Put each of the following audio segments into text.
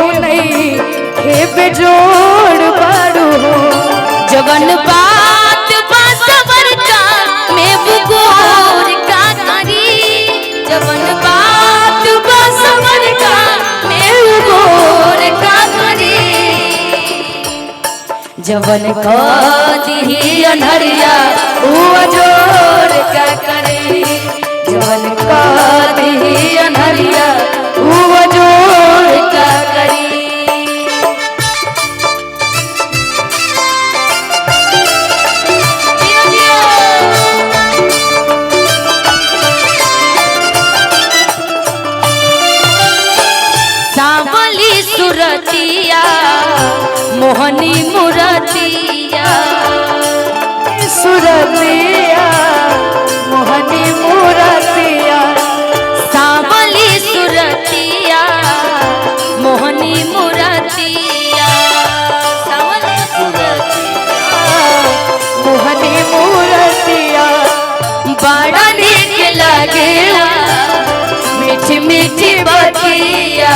केहू नहीं हे बेजोड़ बारू हो। जवन बात बासवर का मैं बुगोर का करी, जवन बात बासवर का मैं बुगोर का करी। जवन को दी अनहरिया वो जोड़ का करे, जवन को दी अनहरिया वो जोड़ का करी। सांवली सुरतिया मोहनी मुरतिया, सुरतिया मोहनी मुरतिया, सांवली सुरतिया मोहनी मुरतिया, सांवली सुरतिया मोहनी मुरतिया। बड़ा नीक लगेला मीठी मीठी बतिया।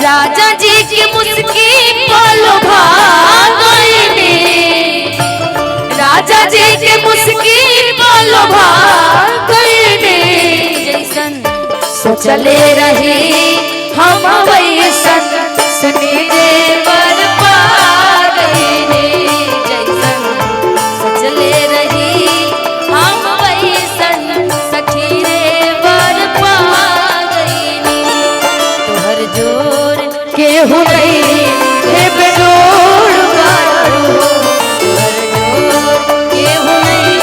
राजा जी की मुस्की पलो भागईने, राजा जी की मुस्की पलो भागईने। जैसन सोचले रही हम वैसन सुनी देवर पा गईने, जैसन सोचले रही हम वैसन सखी देवर पा गईने। तोहर जोर केहू नहीं हे बेजोड़ बारू हो। तोहर जोर केहू नहीं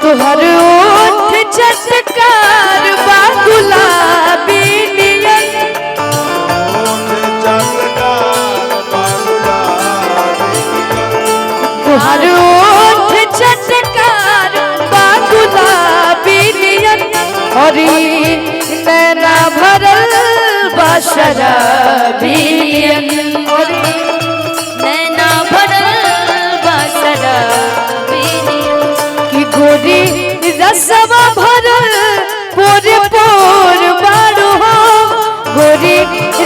तुहर ओठ चटकार बा गुलाबी नियन, तुहर ओठ चटकार बा गुलाबी नियन। और नैना भरल बा शराबी नियन, नैना भरल बा शराबी नियन। कि गोरी रसवा भरल पोरे पोर बारू हो। गोरी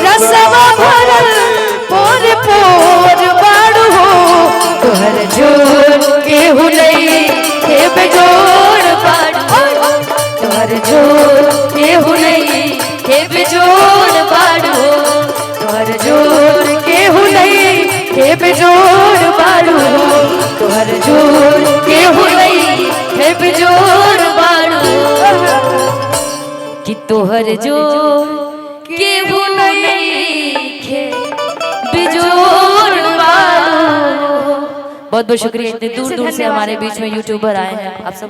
रसवा भरल पोरे पोर बारू हो। तोहर जोर केहू नहीं हे बेजोड़ बारू हो। तोहर जोर केहू नहीं हे बेजोड़ बारू हो, तोहर जोर केहू नहीं हे बेजोड़ बारू हो। तोहर जोर केहू नहीं हे बेजोड़ बारू हो। कि तोहर जोर केहू नहीं खे बेजोड़ बारू हो। बहुत बहुत शुक्रिया, इतने दूर दूर से हमारे बीच में यूट्यूबर आए हैं आप सब।